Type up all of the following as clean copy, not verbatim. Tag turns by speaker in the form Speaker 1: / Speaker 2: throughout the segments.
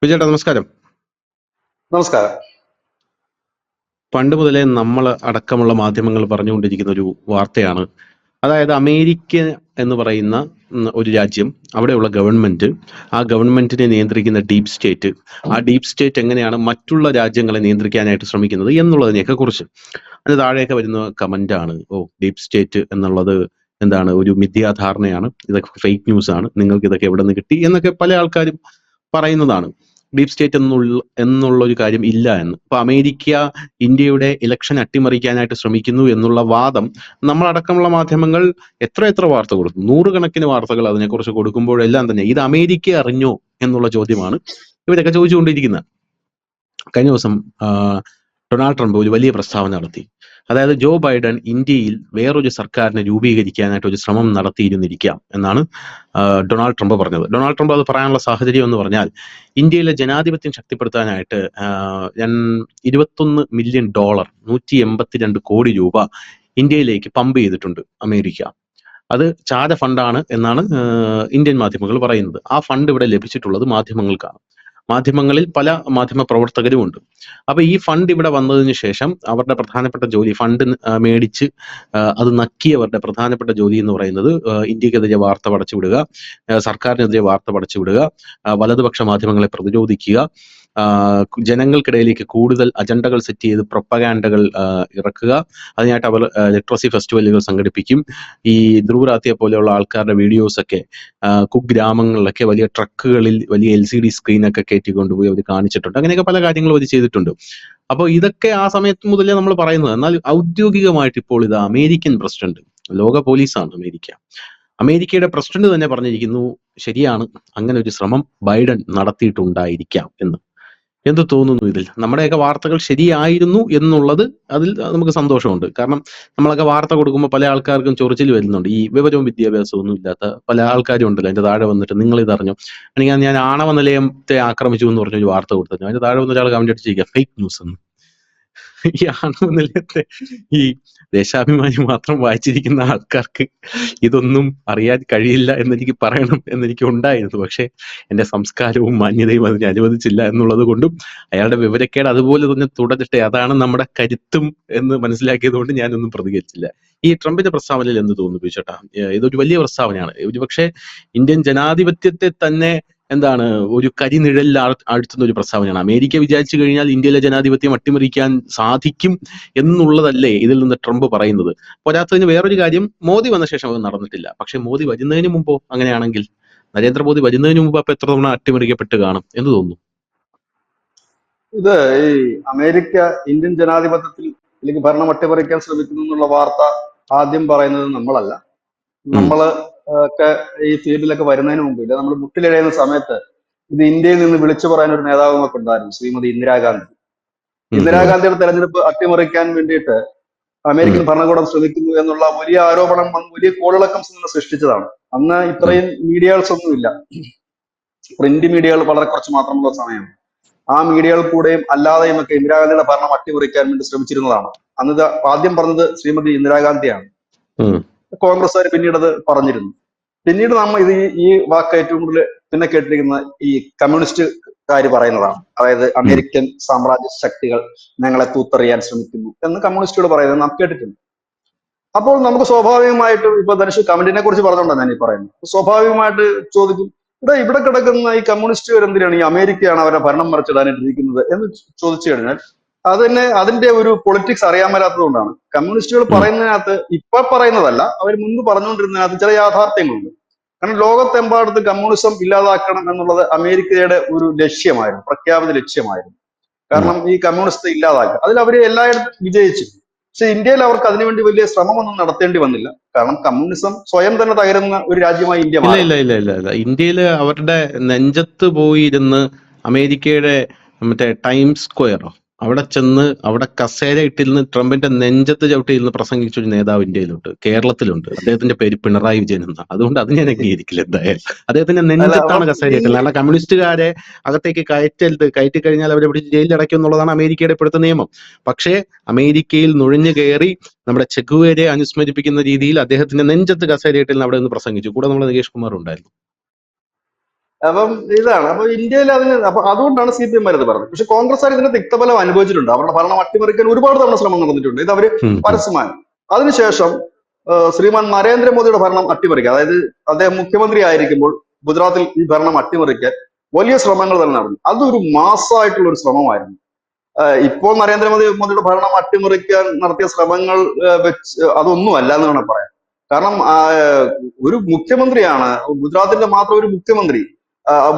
Speaker 1: വിജയേട്ടാ നമസ്കാരം.
Speaker 2: നമസ്കാരം.
Speaker 1: പണ്ട് മുതലേ നമ്മൾ അടക്കമുള്ള മാധ്യമങ്ങൾ പറഞ്ഞുകൊണ്ടിരിക്കുന്ന ഒരു വാർത്തയാണ്. അതായത് അമേരിക്ക എന്ന് പറയുന്ന ഒരു രാജ്യം, അവിടെയുള്ള ഗവൺമെന്റ്, ആ ഗവൺമെന്റിനെ നിയന്ത്രിക്കുന്ന ഡീപ് സ്റ്റേറ്റ്, ആ ഡീപ് സ്റ്റേറ്റ് എങ്ങനെയാണ് മറ്റുള്ള രാജ്യങ്ങളെ നിയന്ത്രിക്കാനായിട്ട് ശ്രമിക്കുന്നത് എന്നുള്ളതിനെയൊക്കെ കുറിച്ച്. അതിന് താഴെയൊക്കെ വരുന്ന കമന്റാണ്, ഡീപ് സ്റ്റേറ്റ് എന്നുള്ളത് എന്താണ്, ഒരു മിഥ്യാധാരണയാണ്, ഇതൊക്കെ ഫേക്ക് ന്യൂസ് ആണ്, നിങ്ങൾക്ക് ഇതൊക്കെ എവിടെ നിന്ന് കിട്ടി എന്നൊക്കെ പല ആൾക്കാരും പറയുന്നതാണ്. ഡീപ് സ്റ്റേറ്റ് എന്നുള്ള ഒരു കാര്യം ഇല്ല എന്ന്. അപ്പൊ അമേരിക്ക ഇന്ത്യയുടെ ഇലക്ഷൻ അട്ടിമറിക്കാനായിട്ട് ശ്രമിക്കുന്നു എന്നുള്ള വാദം നമ്മളടക്കമുള്ള മാധ്യമങ്ങൾ എത്ര വാർത്ത കൊടുത്തു, നൂറുകണക്കിന് വാർത്തകൾ അതിനെക്കുറിച്ച് കൊടുക്കുമ്പോഴെല്ലാം തന്നെ ഇത് അമേരിക്ക അറിഞ്ഞോ എന്നുള്ള ചോദ്യമാണ് ഇവരൊക്കെ ചോദിച്ചുകൊണ്ടിരിക്കുന്നത്. കഴിഞ്ഞ ദിവസം ഡൊണാൾഡ് ട്രംപ് ഒരു വലിയ പ്രസ്താവന നടത്തി. അതായത് ജോ ബൈഡൻ ഇന്ത്യയിൽ വേറൊരു സർക്കാരിനെ രൂപീകരിക്കാനായിട്ട് ഒരു ശ്രമം നടത്തിയിരുന്നിരിക്കാം എന്നാണ് ഡൊണാൾഡ് ട്രംപ് പറഞ്ഞത്. ഡൊണാൾഡ് ട്രംപ് അത് പറയാനുള്ള സാഹചര്യം എന്ന് പറഞ്ഞാൽ, ഇന്ത്യയിലെ ജനാധിപത്യം ശക്തിപ്പെടുത്താനായിട്ട് 21 മില്യൺ ഡോളർ, 182 കോടി രൂപ ഇന്ത്യയിലേക്ക് പമ്പ് ചെയ്തിട്ടുണ്ട് അമേരിക്ക. അത് ചാര ഫണ്ടാണ് എന്നാണ് ഇന്ത്യൻ മാധ്യമങ്ങൾ പറയുന്നത്. ആ ഫണ്ട് ഇവിടെ ലഭിച്ചിട്ടുള്ളത് മാധ്യമങ്ങൾക്കാണ്. മാധ്യമങ്ങളിൽ പല മാധ്യമ പ്രവർത്തകരും ഉണ്ട്. അപ്പൊ ഈ ഫണ്ട് ഇവിടെ വന്നതിന് ശേഷം അവരുടെ പ്രധാനപ്പെട്ട ജോലി, ഫണ്ട് മേടിച്ച് അത് നക്കിയവരുടെ പ്രധാനപ്പെട്ട ജോലി എന്ന് പറയുന്നത് ഇന്ത്യക്കെതിരെ വാർത്ത പടച്ചുവിടുക, സർക്കാരിനെതിരെ വാർത്ത പടച്ചുവിടുക, വലതുപക്ഷ മാധ്യമങ്ങളെ പ്രതിരോധിക്കുക, ജനങ്ങൾക്കിടയിലേക്ക് കൂടുതൽ അജണ്ടകൾ സെറ്റ് ചെയ്ത് പ്രൊപ്പഗാൻഡകൾ ഇറക്കുക. അതിനായിട്ട് അവർ ലിറ്ററസി ഫെസ്റ്റിവലുകൾ സംഘടിപ്പിക്കും. ഈ ധ്രുവരാത്തിയെ പോലെയുള്ള ആൾക്കാരുടെ വീഡിയോസ് ഒക്കെ കുഗ്രാമങ്ങളിലൊക്കെ വലിയ ട്രക്കുകളിൽ വലിയ LCD സ്ക്രീനൊക്കെ കയറ്റി കൊണ്ടുപോയി അവർ കാണിച്ചിട്ടുണ്ട്. അങ്ങനെയൊക്കെ പല കാര്യങ്ങളും അവർ ചെയ്തിട്ടുണ്ട്. അപ്പോൾ ഇതൊക്കെ ആ സമയത്ത് മുതലേ നമ്മൾ പറയുന്നത്. എന്നാൽ ഔദ്യോഗികമായിട്ട് ഇപ്പോൾ ഇത് അമേരിക്കൻ പ്രസിഡന്റ്, ലോക പോലീസാണ് അമേരിക്ക, അമേരിക്കയുടെ പ്രസിഡന്റ് തന്നെ പറഞ്ഞിരിക്കുന്നു, ശരിയാണ്, അങ്ങനെ ഒരു ശ്രമം ബൈഡൻ നടത്തിയിട്ടുണ്ടായിരിക്കാം എന്ന്. എന്ത് തോന്നുന്നു ഇതിൽ? നമ്മുടെയൊക്കെ വാർത്തകൾ ശരിയായിരുന്നു എന്നുള്ളത്, അതിൽ നമുക്ക് സന്തോഷമുണ്ട്. കാരണം നമ്മളൊക്കെ വാർത്ത കൊടുക്കുമ്പോൾ പല ആൾക്കാർക്കും ചൊറിച്ചിൽ വരുന്നുണ്ട്. ഈ വിവരവും വിദ്യാഭ്യാസവും ഒന്നും ഇല്ലാത്ത പല ആൾക്കാരും ഉണ്ടല്ലോ, അതിന്റെ താഴെ വന്നിട്ട് നിങ്ങൾ ഇതറിഞ്ഞു, അല്ലെങ്കിൽ ഞാൻ ആണവ നിലയത്തെ ആക്രമിച്ചു എന്ന് പറഞ്ഞൊരു വാർത്ത കൊടുത്തു, അതിന്റെ താഴെ വന്ന ഒരാൾ കമന്റ് അടിച്ചിരിക്കുക ഫേക്ക് ന്യൂസ് എന്ന്. ഈ ആണവ നിലയത്തെ ഈ ദേശാഭിമാനി മാത്രം വായിച്ചിരിക്കുന്ന ആൾക്കാർക്ക് ഇതൊന്നും അറിയാൻ കഴിയില്ല എന്നെനിക്ക് പറയണം എന്നെനിക്ക് ഉണ്ടായിരുന്നു. പക്ഷെ എന്റെ സംസ്കാരവും മാന്യതയും അതിനെ അനുവദിച്ചില്ല എന്നുള്ളത് കൊണ്ടും അയാളുടെ വിവരക്കേട് അതുപോലെ തന്നെ തുടരട്ടെ, അതാണ് നമ്മുടെ കരുത്തും എന്ന് മനസ്സിലാക്കിയത് കൊണ്ട് ഞാനൊന്നും പ്രതികരിച്ചില്ല. ഈ ട്രംപിന്റെ പ്രസ്താവനയിൽ എന്ത് തോന്നുന്നു ചേട്ടാ? ഇതൊരു വലിയ പ്രസ്താവനയാണ്. ഒരുപക്ഷെ ഇന്ത്യൻ ജനാധിപത്യത്തെ തന്നെ എന്താണ് ഒരു കരിനിഴലിൽ ആഴ്ത്തുന്ന ഒരു പ്രസ്താവനയാണ്. അമേരിക്ക വിചാരിച്ചു കഴിഞ്ഞാൽ ഇന്ത്യയിലെ ജനാധിപത്യം അട്ടിമറിക്കാൻ സാധിക്കും എന്നുള്ളതല്ലേ ഇതിൽ നിന്ന് ട്രംപ് പറയുന്നത്. പോരാത്തതിന് വേറൊരു കാര്യം, മോദി വന്ന ശേഷം അത് നടന്നിട്ടില്ല. പക്ഷെ മോദി വരുന്നതിന് മുമ്പോ അങ്ങനെയാണെങ്കിൽ, നരേന്ദ്രമോദി വരുന്നതിന് മുമ്പ് അപ്പൊ എത്ര തവണ അട്ടിമറിക്കപ്പെട്ട് കാണും എന്ന് തോന്നുന്നു?
Speaker 2: ഇത് ഈ അമേരിക്ക ഇന്ത്യൻ ജനാധിപത്യത്തിൽ അല്ലെങ്കിൽ ഭരണം അട്ടിമറിക്കാൻ ശ്രമിക്കുന്നു എന്നുള്ള വാർത്ത ആദ്യം പറയുന്നത് നമ്മളല്ല. നമ്മള് ഒക്കെ ഈ ഫീൽഡിലൊക്കെ വരുന്നതിന് മുമ്പ്, ഇല്ല, നമ്മൾ മുട്ടിലിഴയുന്ന സമയത്ത് ഇത് ഇന്ത്യയിൽ നിന്ന് വിളിച്ചു പറയാൻ ഒരു നേതാവ് നമുക്ക് ഉണ്ടായിരുന്നു, ശ്രീമതി ഇന്ദിരാഗാന്ധി. ഇന്ദിരാഗാന്ധിയുടെ തെരഞ്ഞെടുപ്പ് അട്ടിമറിക്കാൻ വേണ്ടിയിട്ട് അമേരിക്കൻ ഭരണകൂടം ശ്രമിക്കുന്നു എന്നുള്ള വലിയ ആരോപണം വലിയ കോളിളക്കം സൃഷ്ടിച്ചതാണ്. അന്ന് ഇത്രയും മീഡിയകൾസ് ഒന്നുമില്ല, പ്രിന്റ് മീഡിയകൾ വളരെ കുറച്ച് മാത്രമുള്ള സമയം. ആ മീഡിയകൾ കൂടെയും അല്ലാതെയും ഒക്കെ ഇന്ദിരാഗാന്ധിയുടെ ഭരണം അട്ടിമറിക്കാൻ വേണ്ടി ശ്രമിച്ചിരുന്നതാണ്. അന്ന് ആദ്യം പറഞ്ഞത് ശ്രീമതി ഇന്ദിരാഗാന്ധിയാണ്. കോൺഗ്രസ്സുകാർ പിന്നീട് അത് പറഞ്ഞിരുന്നു. പിന്നീട് നമ്മൾ ഇത് ഈ വാക്ക് ഏറ്റവും കൂടുതൽ പിന്നെ കേട്ടിരിക്കുന്ന ഈ കമ്മ്യൂണിസ്റ്റുകാർ പറയുന്നതാണ്. അതായത് അമേരിക്കൻ സാമ്രാജ്യ ശക്തികൾ ഞങ്ങളെ തൂത്തെറിയാൻ ശ്രമിക്കുന്നു എന്ന് കമ്മ്യൂണിസ്റ്റുകൾ പറയുന്നത് നാം കേട്ടിട്ടുണ്ട്. അപ്പോൾ നമുക്ക് സ്വാഭാവികമായിട്ട്, ഇപ്പൊ ധനുഷ് കമന്റിനെ കുറിച്ച് പറഞ്ഞുകൊണ്ടാണ് ഞാൻ ഈ പറയുന്നത്, സ്വാഭാവികമായിട്ട് ചോദിക്കും, ഇവിടെ കിടക്കുന്ന ഈ കമ്മ്യൂണിസ്റ്റുകാർ എന്തിനാണ് ഈ അമേരിക്കയാണ് അവരെ ഭരണം മറിച്ചിടാനിട്ടിരിക്കുന്നത് എന്ന് ചോദിച്ചു കഴിഞ്ഞാൽ അത് തന്നെ അതിന്റെ ഒരു പൊളിറ്റിക്സ് അറിയാൻ മേലാത്തത് കൊണ്ടാണ്. കമ്മ്യൂണിസ്റ്റുകൾ പറയുന്നതിനകത്ത് ഇപ്പൊ പറയുന്നതല്ല, അവർ മുൻപ് പറഞ്ഞുകൊണ്ടിരുന്നതിനകത്ത് ചില യാഥാർത്ഥ്യങ്ങളുണ്ട്. കാരണം ലോകത്തെമ്പാടത്ത് കമ്മ്യൂണിസം ഇല്ലാതാക്കണം എന്നുള്ളത് അമേരിക്കയുടെ ഒരു ലക്ഷ്യമായിരുന്നു, പ്രഖ്യാപിത ലക്ഷ്യമായിരുന്നു. കാരണം ഈ കമ്മ്യൂണിസത്തെ ഇല്ലാതാക്കുക, അതിൽ അവർ എല്ലായിടത്തും വിജയിച്ചു. പക്ഷെ ഇന്ത്യയിൽ അവർക്ക് അതിനുവേണ്ടി വലിയ ശ്രമമൊന്നും നടത്തേണ്ടി വന്നില്ല. കാരണം കമ്മ്യൂണിസം സ്വയം തന്നെ തകരുന്ന ഒരു രാജ്യമായി ഇന്ത്യ മാറി.
Speaker 1: ഇല്ല. ഇന്ത്യയില് അവരുടെ നെഞ്ചത്ത് പോയിരുന്ന് അമേരിക്കയുടെ മറ്റേ ടൈംസ് സ്ക്വയറോ അവിടെ ചെന്ന് അവിടെ കസേര ഇട്ടിരുന്ന് ട്രംപിന്റെ നെഞ്ചത്ത് ചവിട്ടിയിരുന്ന് പ്രസംഗിച്ച ഒരു നേതാവ് ഇന്ത്യയിലുണ്ട്, കേരളത്തിലുണ്ട്. അദ്ദേഹത്തിന്റെ പേര് പിണറായി വിജയൻ എന്നാണ്. അതുകൊണ്ട് അത് ഞാൻ അംഗീകരിക്കില്ല. എന്തായാലും അദ്ദേഹത്തിന്റെ നെഞ്ചത്താണ് കസേര ഇട്ടുള്ളത്. അല്ല, കമ്മ്യൂണിസ്റ്റുകാരെ അകത്തേക്ക് കയറ്റി കഴിഞ്ഞാൽ അവരെ പിടിച്ച് ജയിലിൽ അടയ്ക്കും എന്നുള്ളതാണ് അമേരിക്കയുടെ ഇപ്പോഴത്തെ നിയമം. പക്ഷേ അമേരിക്കയിൽ നുഴഞ്ഞു കയറി നമ്മുടെ ചെഗുവേരയെ അനുസ്മരിപ്പിക്കുന്ന രീതിയിൽ അദ്ദേഹത്തിന്റെ നെഞ്ചത്ത് കസേരയിട്ടിൽ അവിടെ നിന്ന് പ്രസംഗിച്ചു. കൂടെ നമ്മുടെ നികേഷ് കുമാർ ഉണ്ടായിരുന്നു.
Speaker 2: അപ്പം ഇതാണ്. അപ്പൊ ഇന്ത്യയിൽ അതിന് അപ്പൊ അതുകൊണ്ടാണ് CPM ഇത് പറഞ്ഞത്. പക്ഷെ കോൺഗ്രസ്സുകാർ ഇതിന്റെ തിക്തഫലം അനുഭവിച്ചിട്ടുണ്ട്. അവരുടെ ഭരണം അട്ടിമറിക്കാൻ ഒരുപാട് തവണ ശ്രമം നടന്നിട്ടുണ്ട്. ഇത് അവര് പരസ്യമാണ്. അതിനുശേഷം ശ്രീമാൻ നരേന്ദ്രമോദിയുടെ ഭരണം അട്ടിമറിക്കുക, അതായത് അദ്ദേഹം മുഖ്യമന്ത്രി ആയിരിക്കുമ്പോൾ ഗുജറാത്തിൽ ഈ ഭരണം അട്ടിമറിക്കാൻ വലിയ ശ്രമങ്ങൾ തന്നെ നടന്നു. അതൊരു മാസമായിട്ടുള്ള ഒരു ശ്രമമായിരുന്നു. ഇപ്പോൾ മോദിയുടെ ഭരണം അട്ടിമറിക്കാൻ നടത്തിയ ശ്രമങ്ങൾ വെച്ച് അതൊന്നും അല്ല എന്ന് വേണം പറയാം. കാരണം ഒരു മുഖ്യമന്ത്രിയാണ്, ഗുജറാത്തിന്റെ മാത്രം ഒരു മുഖ്യമന്ത്രി,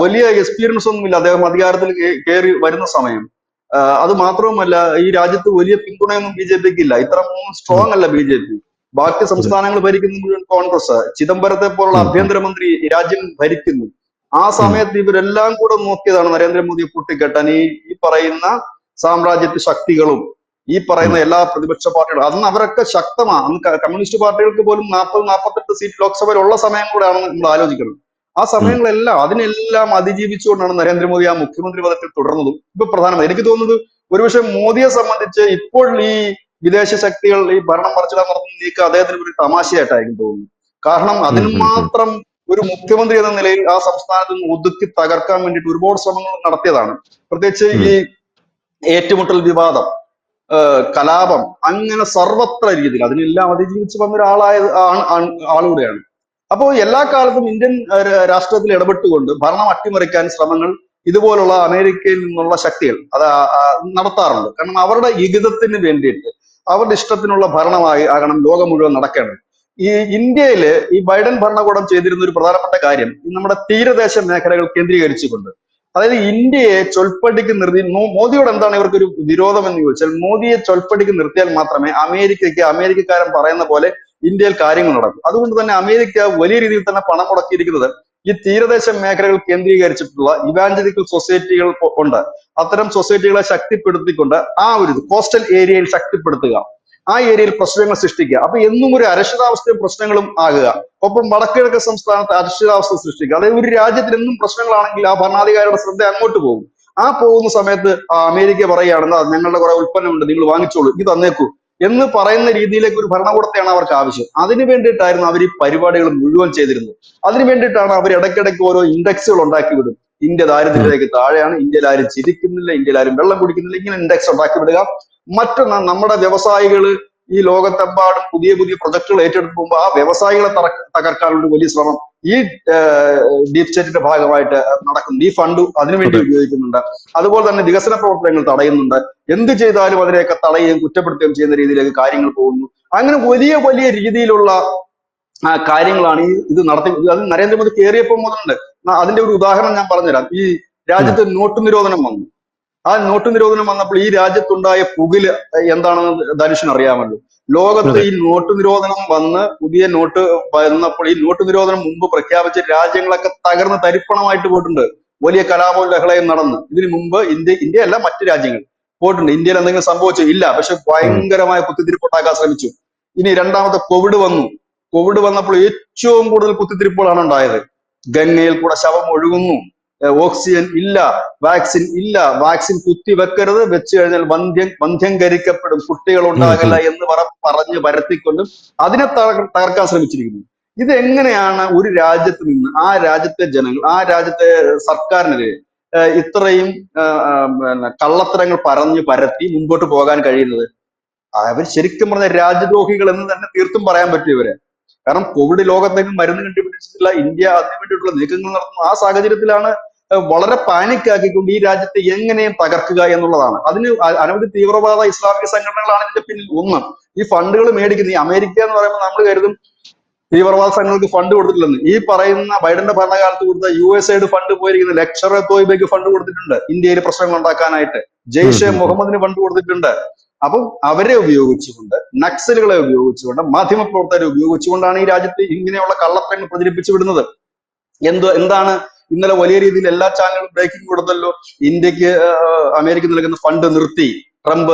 Speaker 2: വലിയ എക്സ്പീരിയൻസ് ഒന്നുമില്ല അദ്ദേഹം അധികാരത്തിൽ കയറി വരുന്ന സമയം. അത് മാത്രവുമല്ല, ഈ രാജ്യത്ത് വലിയ പിന്തുണയൊന്നും BJPക്ക് ഇല്ല, ഇത്ര സ്ട്രോങ് അല്ല BJP. ബാക്കി സംസ്ഥാനങ്ങൾ ഭരിക്കുന്ന മുഴുവൻ കോൺഗ്രസ്. ചിദംബരത്തെ പോലുള്ള ആഭ്യന്തരമന്ത്രി രാജ്യം ഭരിക്കുന്നു. ആ സമയത്ത് ഇവരെല്ലാം കൂടെ നോക്കിയതാണ് നരേന്ദ്രമോദിയെ പൊട്ടിക്കെട്ടാൻ ഈ പറയുന്ന സാമ്രാജ്യത്വ ശക്തികളും ഈ പറയുന്ന എല്ലാ പ്രതിപക്ഷ പാർട്ടികളും. അന്ന് അവരൊക്കെ ശക്തമാണ്. അന്ന് കമ്മ്യൂണിസ്റ്റ് പാർട്ടികൾക്ക് പോലും 40-48 സീറ്റ് ലോക്സഭയിൽ ഉള്ള സമയം കൂടെയാണ് നമ്മൾ ആലോചിക്കുന്നത്. ആ സമയങ്ങളെല്ലാം അതിനെല്ലാം അതിജീവിച്ചുകൊണ്ടാണ് നരേന്ദ്രമോദി ആ മുഖ്യമന്ത്രി പദത്തിൽ തുടർന്നതും ഇപ്പൊ പ്രധാനമന്ത്രി. എനിക്ക് തോന്നുന്നത് ഒരുപക്ഷെ മോദിയെ സംബന്ധിച്ച് ഇപ്പോൾ ഈ വിദേശ ശക്തികൾ ഈ ഭരണം മറിച്ചിടാൻ നടത്തുന്ന നീക്കം അദ്ദേഹത്തിന് ഒരു തമാശയായിട്ടായിരിക്കും തോന്നുന്നു. കാരണം അതിന് മാത്രം ഒരു മുഖ്യമന്ത്രി എന്ന നിലയിൽ ആ സംസ്ഥാനത്ത് നിന്ന് ഒതുക്കി തകർക്കാൻ വേണ്ടിയിട്ട് ഒരുപാട് ശ്രമങ്ങൾ നടത്തിയതാണ്. പ്രത്യേകിച്ച് ഈ ഏറ്റുമുട്ടൽ വിവാദം, കലാപം, അങ്ങനെ സർവത്ര രീതിയിൽ അതിനെല്ലാം അതിജീവിച്ച് വന്ന ആളുകൂടെയാണ്. അപ്പോൾ എല്ലാ കാലത്തും ഇന്ത്യൻ രാഷ്ട്രീയത്തിൽ ഇടപെട്ടുകൊണ്ട് ഭരണം അട്ടിമറിക്കാൻ ശ്രമങ്ങൾ ഇതുപോലുള്ള അമേരിക്കയിൽ നിന്നുള്ള ശക്തികൾ അത് നടത്താറുണ്ട്. കാരണം അവരുടെ ഇഹിതത്തിന് വേണ്ടിയിട്ട്, അവരുടെ ഇഷ്ടത്തിനുള്ള ആകണം ലോകം മുഴുവൻ നടക്കേണ്ടത്. ഈ ഇന്ത്യയില് ഈ ബൈഡൻ ഭരണകൂടം ചെയ്തിരുന്ന ഒരു പ്രധാനപ്പെട്ട കാര്യം നമ്മുടെ തീരദേശ മേഖലകൾ കേന്ദ്രീകരിച്ചുകൊണ്ട്, അതായത് ഇന്ത്യയെ ചൊൽപ്പടിക്ക് നിർത്തി, മോദിയോട് എന്താണ് ഇവർക്കൊരു വിരോധം എന്ന് ചോദിച്ചാൽ, മോദിയെ ചൊൽപ്പടിക്ക് നിർത്തിയാൽ മാത്രമേ അമേരിക്കക്കാരൻ പറയുന്ന പോലെ ഇന്ത്യയിൽ കാര്യങ്ങൾ നടക്കും. അതുകൊണ്ട് തന്നെ അമേരിക്ക വലിയ രീതിയിൽ തന്നെ പണം മുടക്കിയിരിക്കുന്നത് ഈ തീരദേശ മേഖലകൾ കേന്ദ്രീകരിച്ചിട്ടുള്ള ഇവാഞ്ചലിക്കൽ സൊസൈറ്റികൾ ഉണ്ട്. അത്തരം സൊസൈറ്റികളെ ശക്തിപ്പെടുത്തിക്കൊണ്ട് ആ ഒരു കോസ്റ്റൽ ഏരിയയിൽ ശക്തിപ്പെടുത്തുക, ആ ഏരിയയിൽ പ്രശ്നങ്ങൾ സൃഷ്ടിക്കുക. അപ്പൊ എന്നും ഒരു അരക്ഷിതാവസ്ഥയും പ്രശ്നങ്ങളും ആകുക. ഒപ്പം വടക്കിഴക്കൻ സംസ്ഥാനത്ത് അരക്ഷിതാവസ്ഥ സൃഷ്ടിക്കുക. അതായത് ഒരു രാജ്യത്തിൽ എന്നും പ്രശ്നങ്ങളാണെങ്കിൽ ആ ഭരണാധികാരിയുടെ ശ്രദ്ധ അങ്ങോട്ട് പോകും. ആ പോകുന്ന സമയത്ത് അമേരിക്ക പറയുകയാണെന്ന് ഞങ്ങളുടെ കുറെ ഉൽപ്പന്നമുണ്ട്, നിങ്ങൾ വാങ്ങിച്ചോളൂ, ഇത് തന്നേക്കൂ എന്ന് പറയുന്ന രീതിയിലേക്ക് ഒരു ഭരണകൂടത്തെയാണ് അവർക്ക് ആവശ്യം. അതിനു വേണ്ടിയിട്ടായിരുന്നു അവർ ഈ പരിപാടികൾ മുഴുവൻ ചെയ്തിരുന്നത്. അതിനു വേണ്ടിയിട്ടാണ് അവർ ഇടയ്ക്കിടയ്ക്ക് ഓരോ ഇൻഡെക്സുകൾ ഉണ്ടാക്കി വിടും. ഇന്ത്യ ദാരിദ്ര്യത്തിലേക്ക് താഴെയാണ്, ഇന്ത്യയിൽ ആരും ചിരിക്കുന്നില്ല, ഇന്ത്യയിൽ ആരും വെള്ളം കുടിക്കുന്നില്ല, ഇങ്ങനെ ഇൻഡെക്സ് ഉണ്ടാക്കി വിടുക. മറ്റൊന്ന്, നമ്മുടെ വ്യവസായികൾ ഈ ലോകത്തെമ്പാടും പുതിയ പുതിയ പ്രൊജക്ടുകൾ ഏറ്റെടുത്ത് പോകുമ്പോൾ ആ വ്യവസായികളെ തകർക്കാനുള്ള വലിയ ശ്രമം ഈ ഡീപ് സ്റ്റേറ്റിന്റെ ഭാഗമായിട്ട് നടക്കുന്നു. ഈ ഫണ്ട് അതിനുവേണ്ടി ഉപയോഗിക്കുന്നുണ്ട്. അതുപോലെ തന്നെ വികസന പ്രവർത്തനങ്ങൾ തടയുന്നുണ്ട്. എന്ത് ചെയ്താലും അതിനെയൊക്കെ തടയുകയും കുറ്റപ്പെടുത്തുകയും ചെയ്യുന്ന രീതിയിലേക്ക് കാര്യങ്ങൾ പോകുന്നു. അങ്ങനെ വലിയ വലിയ രീതിയിലുള്ള കാര്യങ്ങളാണ് ഇത് നടത്തി. അത് നരേന്ദ്രമോദി കയറിയപ്പോൾ മുതലുണ്ട്. അതിന്റെ ഒരു ഉദാഹരണം ഞാൻ പറഞ്ഞുതരാം. ഈ രാജ്യത്ത് നോട്ട് നിരോധനം വന്നു. ആ നോട്ട് നിരോധനം വന്നപ്പോൾ ഈ രാജ്യത്തുണ്ടായ പുകില് എന്താണെന്ന് ധനുഷിന് അറിയാമല്ലോ. ലോകത്ത് ഈ നോട്ട് നിരോധനം വന്ന് പുതിയ നോട്ട് വന്നപ്പോൾ ഈ നോട്ട് നിരോധനം മുമ്പ് പ്രഖ്യാപിച്ച രാജ്യങ്ങളൊക്കെ തകർന്ന് തരിപ്പണമായിട്ട് പോയിട്ടുണ്ട്. വലിയ കലാപവും ലഹളയും നടന്ന്. ഇതിനു മുമ്പ് ഇന്ത്യയല്ല, മറ്റു രാജ്യങ്ങൾ പോയിട്ടുണ്ട്. ഇന്ത്യയിൽ എന്തെങ്കിലും സംഭവിച്ചു ഇല്ല, പക്ഷെ ഭയങ്കരമായ കുത്തിത്തിരിപ്പുണ്ടാക്കാൻ ശ്രമിച്ചു. ഇനി രണ്ടാമത്തെ കോവിഡ് വന്നു. കോവിഡ് വന്നപ്പോൾ ഏറ്റവും കൂടുതൽ കുത്തിത്തിരിപ്പുകളാണ് ഉണ്ടായത്. ഗംഗയിൽ കൂടെ ശവം ഒഴുകുന്നു, ഓക്സിജൻ ഇല്ല, വാക്സിൻ ഇല്ല, വാക്സിൻ കുത്തിവെക്കരുത്, വെച്ച് കഴിഞ്ഞാൽ വന്ധ്യംകരിക്കപ്പെടും, കുട്ടികൾ ഉണ്ടാകില്ല എന്ന് പറഞ്ഞ് പരത്തിക്കൊണ്ടും അതിനെ തകർക്കാൻ ശ്രമിച്ചിരിക്കുന്നു. ഇത് എങ്ങനെയാണ് ഒരു രാജ്യത്ത് നിന്ന് ആ രാജ്യത്തെ ജനങ്ങൾ, ആ രാജ്യത്തെ സർക്കാരിനെതിരെ ഇത്രയും കള്ളത്തരങ്ങൾ പറഞ്ഞു പരത്തി മുമ്പോട്ട് പോകാൻ കഴിയുന്നത്? അവർ ശരിക്കും പറഞ്ഞ രാജ്യദ്രോഹികൾ എന്ന് തന്നെ തീർത്തും പറയാൻ പറ്റും ഇവരെ. കാരണം കോവിഡ് ലോകത്തേക്ക് മരുന്ന് കണ്ടുപിടിച്ചിട്ടില്ല, ഇന്ത്യ അതിനു വേണ്ടിയിട്ടുള്ള നീക്കങ്ങൾ നടത്തുന്നു. ആ സാഹചര്യത്തിലാണ് വളരെ പാനിക് ആക്കിക്കൊണ്ട് ഈ രാജ്യത്തെ എങ്ങനെയും തകർക്കുക എന്നുള്ളതാണ്. അതിന് അനവധി തീവ്രവാദ ഇസ്ലാമിക സംഘടനകളാണ് ഇതിന്റെ പിന്നിൽ. ഒന്ന്, ഈ ഫണ്ടുകൾ മേടിക്കുന്ന ഈ അമേരിക്ക എന്ന് പറയുമ്പോൾ നമ്മൾ കരുതും തീവ്രവാദ സംഘടനകൾക്ക് ഫണ്ട് കൊടുത്തിട്ടില്ലെന്ന്. ഈ പറയുന്ന ബൈഡന്റെ ഭരണകാലത്ത് കൊടുത്ത USAID ഫണ്ട് പോയിരിക്കുന്ന ലക്ഷറെ തോയ്ബയ്ക്ക് ഫണ്ട് കൊടുത്തിട്ടുണ്ട് ഇന്ത്യയിൽ പ്രശ്നങ്ങൾ ഉണ്ടാക്കാനായിട്ട്. ജെയ്ഷെ മുഹമ്മദിന് ഫണ്ട് കൊടുത്തിട്ടുണ്ട്. അപ്പം അവരെ ഉപയോഗിച്ചുകൊണ്ട്, നക്സലുകളെ ഉപയോഗിച്ചുകൊണ്ട്, മാധ്യമപ്രവർത്തകരെ ഉപയോഗിച്ചുകൊണ്ടാണ് ഈ രാജ്യത്ത് ഇങ്ങനെയുള്ള കള്ളത്തരങ്ങൾ പ്രചരിപ്പിച്ചു വിടുന്നത്. എന്താണ് ഇന്നലെ വലിയ രീതിയിൽ എല്ലാ ചാനലുകളും ബ്രേക്കിംഗ് കൊടുത്തല്ലോ. ഇന്ത്യക്ക് അമേരിക്ക നൽകുന്ന ഫണ്ട് നിർത്തി, ട്രംപ്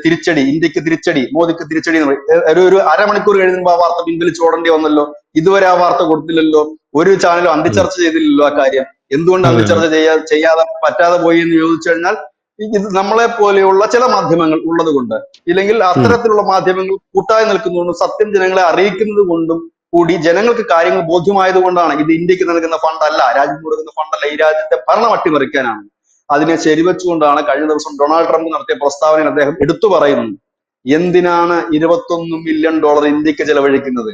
Speaker 2: തിരിച്ചടി, ഇന്ത്യക്ക് തിരിച്ചടി, മോദിക്ക് തിരിച്ചടി ഒരു അരമണിക്കൂർ കഴിയുമ്പോൾ ആ വാർത്ത പിൻവലിച്ചോടേണ്ടി വന്നല്ലോ. ഇതുവരെ ആ വാർത്ത കൊടുത്തില്ലല്ലോ. ഒരു ചാനലും അന്തിച്ചർച്ച ചെയ്തില്ലല്ലോ ആ കാര്യം. എന്തുകൊണ്ട് അന്തിച്ചർച്ച ചെയ്യാതെ പറ്റാതെ പോയി എന്ന് ചോദിച്ചു കഴിഞ്ഞാൽ, ഇത് നമ്മളെ പോലെയുള്ള ചില മാധ്യമങ്ങൾ ഉള്ളത് കൊണ്ട്, ഇല്ലെങ്കിൽ അത്തരത്തിലുള്ള മാധ്യമങ്ങൾ കൂട്ടായി നിൽക്കുന്നതുകൊണ്ടും സത്യം ജനങ്ങളെ അറിയിക്കുന്നത് കൊണ്ടും കൂടി ജനങ്ങൾക്ക് കാര്യങ്ങൾ ബോധ്യമായത് കൊണ്ടാണ് ഇത് ഇന്ത്യക്ക് നൽകുന്ന ഫണ്ടല്ല, രാജ്യത്തിന് കൊടുക്കുന്ന ഫണ്ടല്ല, ഈ രാജ്യത്തെ ഭരണം അട്ടിമറിക്കാനാണ്. അതിനെ ശരിവെച്ചുകൊണ്ടാണ് കഴിഞ്ഞ ദിവസം ഡൊണാൾഡ് ട്രംപ് നടത്തിയ പ്രസ്താവനയിൽ അദ്ദേഹം എടുത്തു പറയുന്നത്, എന്തിനാണ് $21 മില്യൺ ഇന്ത്യക്ക് ചെലവഴിക്കുന്നത്,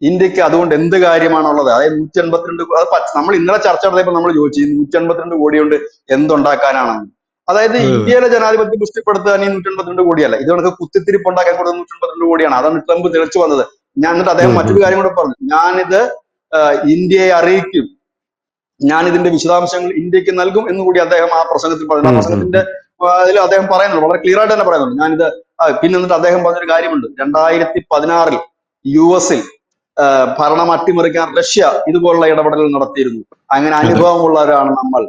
Speaker 2: ഇന്ത്യക്ക് അതുകൊണ്ട് എന്ത് കാര്യമാണുള്ളത്? അതായത് 182, നമ്മൾ ഇന്നലെ ചർച്ച നടത്തിയപ്പോൾ നമ്മൾ ചോദിച്ചു, ഈ 182 കോടി കൊണ്ട് എന്തുണ്ടാക്കാനാണെന്ന്. അതായത് ഇന്ത്യയിലെ ജനാധിപത്യം പുഷ്ടിപ്പെടുത്താൻ ഈ 182 കോടിയല്ല, ഇത് കണക്ക് കുത്തിത്തിരിപ്പ് ഉണ്ടാക്കാൻ കൊടുക്കുന്ന 182 കോടിയാണ്. അതാണ് ട്രംപ് തെളിച്ചു വന്നത്. എന്നിട്ട് അദ്ദേഹം മറ്റൊരു കാര്യം കൂടെ പറഞ്ഞു, ഞാനിത് ഇന്ത്യയെ അറിയിക്കും, ഞാൻ ഇതിന്റെ വിശദാംശങ്ങൾ ഇന്ത്യക്ക് നൽകും എന്ന് കൂടി അദ്ദേഹം ആ പ്രസംഗത്തിൽ പറഞ്ഞു. ആ പ്രസംഗത്തിന്റെ അതിൽ അദ്ദേഹം പറയുന്നുണ്ട്, വളരെ ക്ലിയർ ആയിട്ട് തന്നെ പറയുന്നുണ്ട്, ഞാനിത്. പിന്നെ എന്നിട്ട് അദ്ദേഹം പറഞ്ഞൊരു കാര്യമുണ്ട്, 2016 US ഭരണം അട്ടിമറിക്കാൻ റഷ്യ ഇതുപോലുള്ള ഇടപെടലുകൾ നടത്തിയിരുന്നു. അങ്ങനെ അനുഭവമുള്ളവരാണ് നമ്മൾ.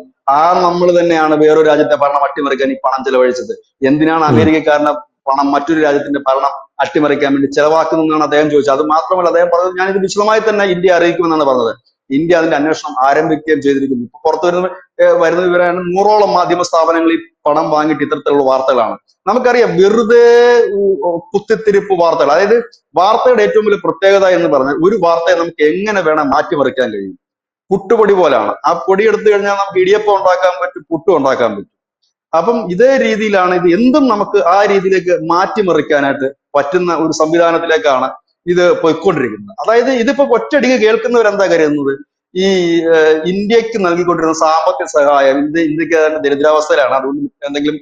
Speaker 2: നമ്മൾ തന്നെയാണ് വേറൊരു രാജ്യത്തെ ഭരണം അട്ടിമറിക്കാൻ ഈ പണം ചെലവഴിച്ചത്. എന്തിനാണ് അമേരിക്കക്കാരന്റെ പണം മറ്റൊരു രാജ്യത്തിന്റെ ഭരണം അട്ടിമറിക്കാൻ വേണ്ടി ചെലവാക്കുന്നതെന്നാണ് അദ്ദേഹം ചോദിച്ചത്. അത് മാത്രമല്ല അദ്ദേഹം പറഞ്ഞത്, ഞാനിത് വിശദമായി തന്നെ ഇന്ത്യ അറിയിക്കുമെന്നാണ് പറഞ്ഞത്. ഇന്ത്യ അതിന്റെ അന്വേഷണം ആരംഭിക്കുകയും ചെയ്തിരിക്കുന്നു. ഇപ്പൊ പുറത്തു വരുന്ന വിവരമാണ്, 100ഓളം മാധ്യമ സ്ഥാപനങ്ങളിൽ പണം വാങ്ങിയിട്ട് ഇത്തരത്തിലുള്ള വാർത്തകളാണ്. നമുക്കറിയാം, വെറുതെ കുത്തിത്തിരിപ്പ് വാർത്തകൾ. അതായത് വാർത്തയുടെ ഏറ്റവും വലിയ പ്രത്യേകത എന്ന് പറഞ്ഞാൽ, ഒരു വാർത്തയെ നമുക്ക് എങ്ങനെ വേണം മാറ്റിമറിക്കാൻ കഴിയും. പുട്ടുപൊടി പോലാണ്. ആ പൊടി എടുത്തു കഴിഞ്ഞാൽ നമുക്ക് ഇടിയപ്പം ഉണ്ടാക്കാൻ പറ്റും, പുട്ടും ഉണ്ടാക്കാൻ പറ്റും. അപ്പം ഇതേ രീതിയിലാണ് ഇത് എന്തും നമുക്ക് ആ രീതിയിലേക്ക് മാറ്റിമറിക്കാനായിട്ട് പറ്റുന്ന ഒരു സംവിധാനത്തിലേക്കാണ് ഇത് പോയിക്കൊണ്ടിരിക്കുന്നത്. അതായത് ഇതിപ്പോ ഒറ്റയടിക്ക് കേൾക്കുന്നവരെന്താ കരുതുന്നത്, ഈ ഇന്ത്യക്ക് നൽകിക്കൊണ്ടിരുന്ന സാമ്പത്തിക സഹായം, ഇന്ത്യക്ക് അതിന്റെ ദരിദ്രാവസ്ഥയിലാണ്, അതുകൊണ്ട് എന്തെങ്കിലും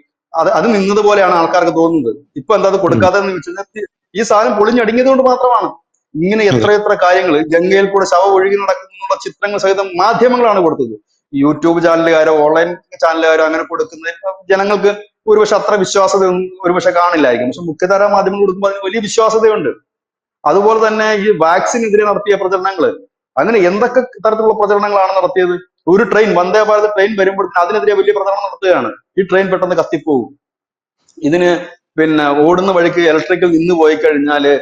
Speaker 2: അത് നിന്നതുപോലെയാണ് ആൾക്കാർക്ക് തോന്നുന്നത്. ഇപ്പൊ എന്താ അത് കൊടുക്കാതെന്ന് വെച്ചാൽ, ഈ സാധനം പൊളിഞ്ഞടിഞ്ഞത് കൊണ്ട് മാത്രമാണ്. ഇങ്ങനെ എത്രയെത്ര കാര്യങ്ങൾ ഗംഗയിൽ കൂടെ ശവം ഒഴുകി നടക്കുന്ന ചിത്രങ്ങൾ സഹിതം മാധ്യമങ്ങളാണ് കൊടുത്തത്. യൂട്യൂബ് ചാനലുകാരോ ഓൺലൈൻ ചാനലുകാരോ അങ്ങനെ കൊടുക്കുന്നതിൽ ജനങ്ങൾക്ക് ഒരുപക്ഷെ അത്ര വിശ്വാസതയൊന്നും ഒരുപക്ഷെ കാണില്ലായിരിക്കും. പക്ഷെ മുഖ്യധാര മാധ്യമങ്ങൾ കൊടുക്കുമ്പോൾ അതിന് വലിയ വിശ്വാസതയുണ്ട്. അതുപോലെ തന്നെ ഈ വാക്സിനെതിരെ നടത്തിയ പ്രചരണങ്ങൾ, അങ്ങനെ എന്തൊക്കെ തരത്തിലുള്ള പ്രചരണങ്ങളാണ് നടത്തിയത്. ഒരു ട്രെയിൻ, വന്ദേ ഭാരത് ട്രെയിൻ വരുമ്പോഴത്തേക്കും അതിനെതിരെ വലിയ പ്രചരണം നടത്തുകയാണ്. ഈ ട്രെയിൻ പെട്ടെന്ന് കത്തിപ്പോകും, ഇതിന് പിന്നെ ഓടുന്ന വഴിക്ക് ഇലക്ട്രിക്കൽ നിന്ന് പോയി കഴിഞ്ഞാല്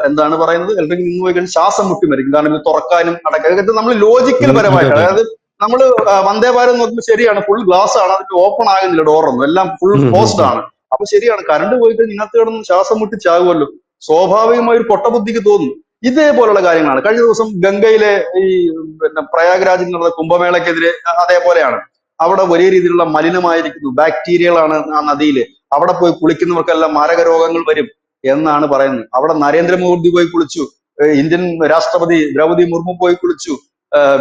Speaker 2: എന്താണ് പറയുന്നത്, ഇലക്ട്രിക്കൽ നിന്ന് പോയി കഴിഞ്ഞാൽ ശ്വാസം മുട്ടി മരിക്കും, കാരണം ഇത് തുറക്കാനും അടക്കാനും. ഇത് നമ്മൾ ലോജിക്കൽ പരമായിട്ട്, അതായത് നമ്മൾ വന്ദേ ഭാരത് നോക്കുമ്പോൾ ശരിയാണ്, ഫുൾ ഗ്ലാസ് ആണ്, അതിന്റെ ഓപ്പൺ ആകുന്നില്ല ഡോറൊന്നും, എല്ലാം ഫുൾ ക്ലോസ്ഡ് ആണ്. അപ്പൊ ശരിയാണ്, കറണ്ട് പോയി കഴിഞ്ഞാൽ ഇതിനകത്ത് കിടന്ന് ശ്വാസം മുട്ടി ചാകുമല്ലോ, സ്വാഭാവികമായി ഒരു പൊട്ടബുദ്ധിക്ക് തോന്നും. ഇതേപോലുള്ള കാര്യങ്ങളാണ് കഴിഞ്ഞ ദിവസം ഗംഗയിലെ ഈ പ്രയാഗ്രാജിൽ നടന്ന കുംഭമേളക്കെതിരെ അതേപോലെയാണ്. അവിടെ വലിയ രീതിയിലുള്ള മലിനമായിരിക്കുന്നു, ബാക്ടീരിയകളാണ് ആ നദിയിൽ, അവിടെ പോയി കുളിക്കുന്നവർക്കെല്ലാം മാരക രോഗങ്ങൾ വരും എന്നാണ് പറയുന്നത്. അവിടെ നരേന്ദ്രമോദി പോയി കുളിച്ചു, ഇന്ത്യൻ രാഷ്ട്രപതി ദ്രൗപദി മുർമു പോയി കുളിച്ചു,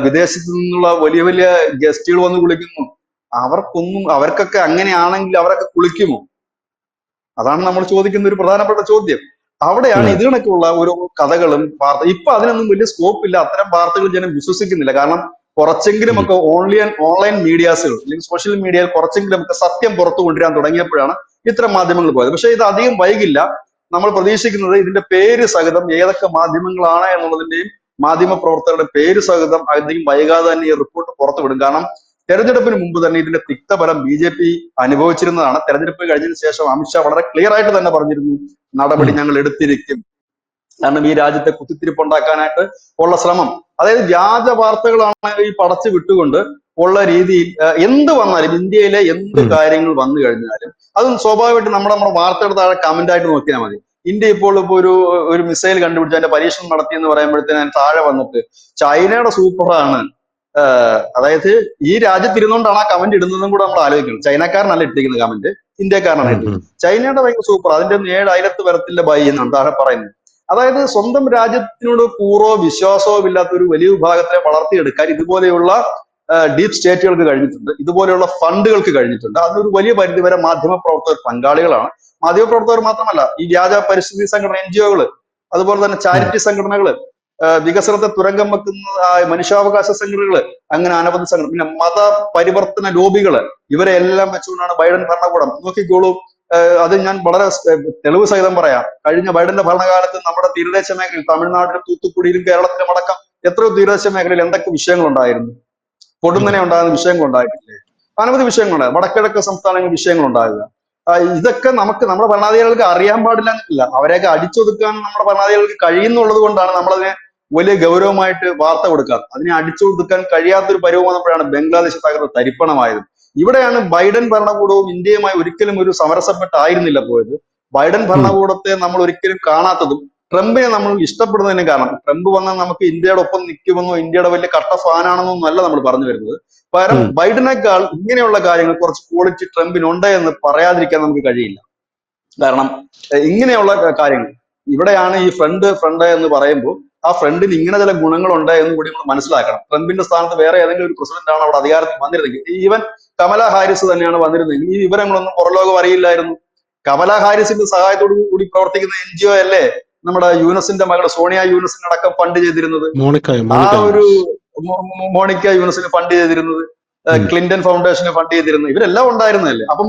Speaker 2: വിദേശത്തു നിന്നുള്ള വലിയ വലിയ ഗസ്റ്റുകൾ വന്ന് കുളിക്കുന്നു. അവർക്കൊക്കെ അങ്ങനെയാണെങ്കിൽ അവരൊക്കെ കുളിക്കുമോ? അതാണ് നമ്മൾ ചോദിക്കുന്ന ഒരു പ്രധാനപ്പെട്ട ചോദ്യം. അവിടെയാണ് ഇത് കണക്കുള്ള ഓരോ കഥകളും വാർത്ത. ഇപ്പൊ അതിനൊന്നും വലിയ സ്കോപ്പ് ഇല്ല, അത്തരം വാർത്തകൾ ജനം വിശ്വസിക്കുന്നില്ല. കാരണം കുറച്ചെങ്കിലും ഒക്കെ ഓൺലൈൻ മീഡിയാസുകൾ അല്ലെങ്കിൽ സോഷ്യൽ മീഡിയയിൽ കുറച്ചെങ്കിലും ഒക്കെ സത്യം പുറത്തു കൊണ്ടുവരാൻ തുടങ്ങിയപ്പോഴാണ് ഇത്തരം മാധ്യമങ്ങൾ പോയത്. പക്ഷെ ഇത് അധികം വൈകില്ല. നമ്മൾ പ്രതീക്ഷിക്കുന്നത് ഇതിന്റെ പേര് സഹിതം ഏതൊക്കെ മാധ്യമങ്ങളാണ് എന്നുള്ളതിന്റെയും മാധ്യമ പ്രവർത്തകരുടെ പേര് സഹിതം അധികം വൈകാതെ തന്നെ ഈ റിപ്പോർട്ട് പുറത്തുവിടും. കാരണം തെരഞ്ഞെടുപ്പിന് മുമ്പ് തന്നെ ഇതിന്റെ തിക്തഫലം BJP അനുഭവിച്ചിരുന്നതാണ്. തെരഞ്ഞെടുപ്പ് കഴിഞ്ഞതിന് ശേഷം അമിത്ഷാ വളരെ ക്ലിയർ ആയിട്ട് തന്നെ പറഞ്ഞിരുന്നു, നടപടി ഞങ്ങൾ എടുത്തിരിക്കും. കാരണം ഈ രാജ്യത്തെ കുത്തിത്തിരിപ്പുണ്ടാക്കാനായിട്ട് ഉള്ള ശ്രമം, അതായത് വ്യാജ വാർത്തകളാണ് ഈ പടച്ചു വിട്ടുകൊണ്ട് ഉള്ള രീതിയിൽ എന്ത് വന്നാലും, ഇന്ത്യയിലെ എന്ത് കാര്യങ്ങൾ വന്നു കഴിഞ്ഞാലും അതും സ്വാഭാവികമായിട്ട് നമ്മുടെ വാർത്തയുടെ താഴെ കമന്റ് ആയിട്ട് നോക്കിയാൽ മതി. ഇന്ത്യ ഇപ്പോൾ ഒരു മിസൈൽ കണ്ടുപിടിച്ച് അതിന്റെ പരീക്ഷണം നടത്തി എന്ന് പറയുമ്പോഴത്തേന് താഴെ വന്നിട്ട് ചൈനയുടെ സൂപ്പറാണ്, അതായത് ഈ രാജ്യത്ത് ഇരുന്നുകൊണ്ടാണ് ആ കമന്റ് ഇടുന്നതും കൂടെ നമ്മൾ ആലോചിക്കണം. ചൈനക്കാരനല്ല ഇട്ടിരിക്കുന്ന കമന്റ്, ഇന്ത്യക്കാരനാണ് ഇട്ടിരിക്കുന്നത്. ചൈനയുടെ ഭയങ്കര സൂപ്പർ, അതിന്റെ ഒന്നും 7 അയലത്ത് വരത്തില്ല ബൈ എന്നാണ് താഴെ പറയുന്നത്. അതായത് സ്വന്തം രാജ്യത്തിനോട് പൂർവ്വ വിശ്വാസവും ഇല്ലാത്ത ഒരു വലിയ വിഭാഗത്തെ വളർത്തിയെടുക്കാൻ ഇതുപോലെയുള്ള ഡീപ് സ്റ്റേറ്റുകൾക്ക് കഴിഞ്ഞിട്ടുണ്ട്, ഇതുപോലെയുള്ള ഫണ്ടുകൾക്ക് കഴിഞ്ഞിട്ടുണ്ട്. അതിനൊരു വലിയ പരിധിവരെ മാധ്യമ പ്രവർത്തകർ പങ്കാളികളാണ്. മാധ്യമ പ്രവർത്തകർ മാത്രമല്ല, ഈ വ്യാജ പരിസ്ഥിതി സംഘടന NGO-കൾ, അതുപോലെ തന്നെ ചാരിറ്റി സംഘടനകൾ, വികസനത്തെ തുരങ്കം വെക്കുന്ന മനുഷ്യാവകാശ സംഘടനകൾ, അങ്ങനെ അനവധി സംഘടന, പിന്നെ മത പരിവർത്തന ലോബികള്, ഇവരെ എല്ലാം വെച്ചുകൊണ്ടാണ് ബൈഡൻ ഭരണകൂടം. നോക്കിക്കോളൂ, അത് ഞാൻ വളരെ തെളിവ് സഹിതം പറയാം. കഴിഞ്ഞ ബൈഡന്റെ ഭരണകാലത്ത് നമ്മുടെ തീരദേശ മേഖലയിൽ, തമിഴ്നാട്ടിലും തൂത്തുക്കുടിയിലും കേരളത്തിലും അടക്കം എത്രയോ തീരദേശ മേഖലയിൽ എന്തൊക്കെ വിഷയങ്ങൾ ഉണ്ടായിരുന്നു. കൊടുന്നനെ ഉണ്ടാകുന്ന വിഷയങ്ങൾ ഉണ്ടായിട്ടില്ലേ? അനവധി വിഷയങ്ങളുണ്ടായിരുന്നു. വടക്കിഴക്ക് സംസ്ഥാനങ്ങളിൽ വിഷയങ്ങൾ ഉണ്ടാകുക. ഇതൊക്കെ നമ്മുടെ ഭരണാധികാരികൾക്ക് അറിയാൻ പാടില്ല എന്നില്ല, അവരെയൊക്കെ അടിച്ചൊതുക്കാൻ നമ്മുടെ ഭരണാധികാരികൾക്ക് കഴിയുന്നുള്ളത് കൊണ്ടാണ് നമ്മളതിനെ വലിയ ഗൗരവമായിട്ട് വാർത്ത കൊടുക്കാറ്. അതിനെ അടിച്ചൊതുക്കാൻ കഴിയാത്തൊരു പരുവം വന്നപ്പോഴാണ് ബംഗ്ലാദേശ് തകർന്ന് തരിപ്പണമായത്. ഇവിടെയാണ് ബൈഡൻ ഭരണകൂടവും ഇന്ത്യയുമായി ഒരിക്കലും ഒരു സമരസപ്പെട്ടായിരുന്നില്ല പോയത്. ബൈഡൻ ഭരണകൂടത്തെ നമ്മൾ ഒരിക്കലും കാണാത്തതും ട്രംപിനെ നമ്മൾ ഇഷ്ടപ്പെടുന്നതിന് കാരണം ട്രംപ് വന്നാൽ നമുക്ക് ഇന്ത്യയുടെ ഒപ്പം നിൽക്കുമെന്നോ ഇന്ത്യയുടെ വലിയ കട്ട ഫാനാണെന്നൊന്നും അല്ല നമ്മൾ പറഞ്ഞു വരുന്നത്. പകരം
Speaker 1: ഉം.
Speaker 2: ബൈഡനേക്കാൾ ഇങ്ങനെയുള്ള കാര്യങ്ങൾ കുറച്ച് ക്വാളിറ്റി ട്രംപിനുണ്ട് എന്ന് പറയാതിരിക്കാൻ നമുക്ക് കഴിയില്ല. കാരണം ഇങ്ങനെയുള്ള കാര്യങ്ങൾ ഇവിടെയാണ് ഈ ഫ്രണ്ട് എന്ന് പറയുമ്പോൾ ആ ഫ്രണ്ടിന് ഇങ്ങനെ ചില ഗുണങ്ങളുണ്ട് എന്ന് കൂടി നമ്മൾ മനസ്സിലാക്കണം. ട്രംപിന്റെ സ്ഥാനത്ത് വേറെ ഏതെങ്കിലും ഒരു പ്രസിഡന്റ് ആണ് അവിടെ അധികാരത്തിൽ വന്നിരുന്നെങ്കിൽ, ഈവൻ കമല ഹാരിസ് തന്നെയാണ് വന്നിരുന്നെങ്കിൽ ഈ വിവരങ്ങളൊന്നും പുറലോകം അറിയില്ലായിരുന്നു. കമല ഹാരിസിന്റെ സഹായത്തോടു കൂടി പ്രവർത്തിക്കുന്ന NGO അല്ലേ നമ്മുടെ യൂനസിന്റെ മകൾ സോണിയ യൂനസിന് അടക്കം ഫണ്ട് ചെയ്തിരുന്നത്. ആ ഒരു മോണിക്ക യൂനസിന് ഫണ്ട് ചെയ്തിരുന്നത്, ക്ലിന്റൺ ഫൗണ്ടേഷന് ഫണ്ട് ചെയ്തിരുന്നത്, ഇവരെല്ലാം ഉണ്ടായിരുന്നല്ലേ. അപ്പം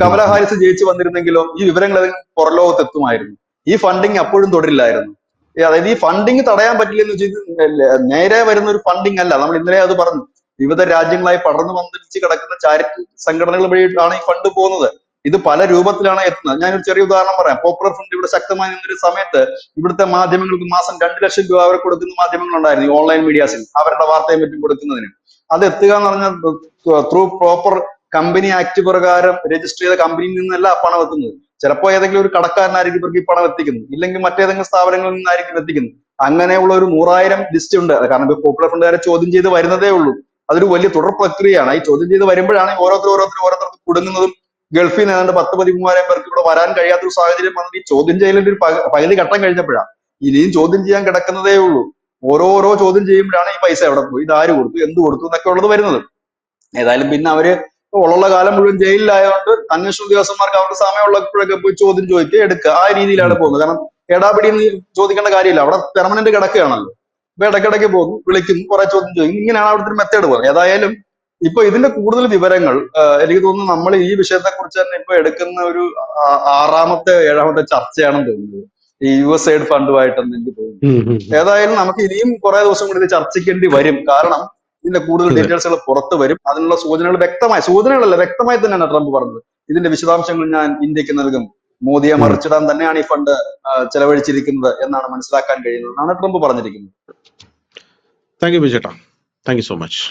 Speaker 2: കമല ഹാരിസ് ജയിച്ചു വന്നിരുന്നെങ്കിലോ ഈ വിവരങ്ങൾ പുറലോകത്ത് എത്തുമായിരുന്നു. ഈ ഫണ്ടിങ് അപ്പോഴും തുടരില്ലായിരുന്നു. അതായത് ഈ ഫണ്ടിങ് തടയാൻ പറ്റില്ലെന്ന് വെച്ചാൽ നേരെ വരുന്ന ഒരു ഫണ്ടിങ് അല്ല. നമ്മൾ ഇന്നലെ അത് പറഞ്ഞു. വിവിധ രാജ്യങ്ങളായി പടർന്നു വന്നിരിച്ച് കിടക്കുന്ന ചാരിറ്റി സംഘടനകൾ വഴിയിട്ടാണ് ഈ ഫണ്ട് പോകുന്നത്. ഇത് പല രൂപത്തിലാണ് എത്തുന്നത്. ഞാനൊരു ചെറിയ ഉദാഹരണം പറയാം. പോപ്പുലർ ഫ്രണ്ട് ഇവിടെ ശക്തമായി നിന്നൊരു സമയത്ത് ഇവിടുത്തെ മാധ്യമങ്ങൾക്ക് മാസം 2 ലക്ഷം രൂപ അവർ കൊടുക്കുന്ന മാധ്യമങ്ങളുണ്ടായിരുന്നു, ഓൺലൈൻ മീഡിയാസിൽ അവരുടെ വാർത്തയും മറ്റും കൊടുക്കുന്നതിന്. അത് എത്തുക എന്ന് പറഞ്ഞാൽ ത്രൂ പ്രോപ്പർ കമ്പനി ആക്ട് പ്രകാരം രജിസ്റ്റർ ചെയ്ത കമ്പനിയിൽ നിന്നല്ല പണം എത്തുന്നത്. ചിലപ്പോൾ ഏതെങ്കിലും ഒരു കടക്കാരനായിരിക്കും ഇവർക്ക് ഈ പണം എത്തിക്കുന്നത്, ഇല്ലെങ്കിൽ മറ്റേതെങ്കിലും സ്ഥാപനങ്ങളിൽ നിന്നായിരിക്കും എത്തിക്കുന്നത്. അങ്ങനെയുള്ള ഒരു 100,000 ലിസ്റ്റ് ഉണ്ട്. കാരണം ഇപ്പോൾ പോപ്പുലർ ഫ്രണ്ടുകാരെ ചോദ്യം ചെയ്ത് വരുന്നതേ ഉള്ളൂ. അതൊരു വലിയ തുടർ പ്രക്രിയയാണ്. ഈ ചോദ്യം ചെയ്ത് വരുമ്പോഴാണ് ഓരോരുത്തർക്ക് കുടുങ്ങുന്നതും. ഗൾഫിൽ നിന്ന് ഏതാണ്ട് 10-13,000 പേർക്ക് ഇവിടെ വരാൻ കഴിയാത്തൊരു സാഹചര്യം വന്നത് ഈ ചോദ്യം ചെയ്യലിന്റെ ഒരു പകുതി ഘട്ടം കഴിഞ്ഞപ്പോഴാണ്. ഇനിയും ചോദ്യം ചെയ്യാൻ കിടക്കുന്നതേ ഉള്ളൂ. ഓരോ ചോദ്യം ചെയ്യുമ്പോഴാണ് ഈ പൈസ എവിടെ പോയി, ഇത് ആര് കൊടുത്തു, എന്ത് കൊടുത്തു എന്നൊക്കെ ഉള്ളത് വരുന്നത്. ഏതായാലും പിന്നെ അവര് ഉള്ള കാലം മുഴുവൻ ജയിലിലായതുകൊണ്ട് അന്വേഷണ ഉദ്യോഗസ്ഥന്മാർക്ക് അവർക്ക് സമയമുള്ളപ്പോഴൊക്കെ പോയി ചോദ്യം ചോദിക്കുക, എടുക്കുക, ആ രീതിയിലാണ് പോകുന്നത്. കാരണം എടാപിടി ചോദിക്കേണ്ട കാര്യമില്ല, അവിടെ പെർമനന്റ് കിടക്കുകയാണല്ലോ. അപ്പൊ ഇടയ്ക്കിടയ്ക്ക് പോകും, വിളിക്കും, കുറെ ചോദ്യം ചോദിക്കും. ഇങ്ങനെയാണ് അവിടുത്തെ ഒരു മെത്തേഡ് പോകുന്നത്. ഏതായാലും ഇപ്പൊ ഇതിന്റെ കൂടുതൽ വിവരങ്ങൾ എനിക്ക് തോന്നുന്നു നമ്മൾ ഈ വിഷയത്തെ കുറിച്ച് തന്നെ ഇപ്പൊ എടുക്കുന്ന ഒരു 6-7 ചർച്ചയാണെന്ന് തോന്നുന്നത്, ഈ USAID ഫണ്ടുമായിട്ടെന്ന് എനിക്ക് തോന്നുന്നു. ഏതായാലും നമുക്ക് ഇനിയും കുറെ ദിവസം കൂടി ഇത് ചർച്ചിക്കേണ്ടി വരും. കാരണം ഇതിന്റെ കൂടുതൽ ഡീറ്റെയിൽസുകൾ പുറത്തു വരും. അതിനുള്ള സൂചനകളല്ല വ്യക്തമായി തന്നെയാണ് ട്രംപ് പറഞ്ഞത്. ഇതിന്റെ വിശദാംശങ്ങൾ ഞാൻ ഇന്ത്യക്ക് നൽകും, മോദിയെ മറിച്ചിടാൻ തന്നെയാണ് ഈ ഫണ്ട് ചെലവഴിച്ചിരിക്കുന്നത് എന്നാണ് മനസ്സിലാക്കാൻ കഴിയുന്നത് എന്നാണ് ട്രംപ് പറഞ്ഞിരിക്കുന്നത്.
Speaker 1: താങ്ക് യു ബിജേട്ടാ, താങ്ക് യു സോ മച്ച്.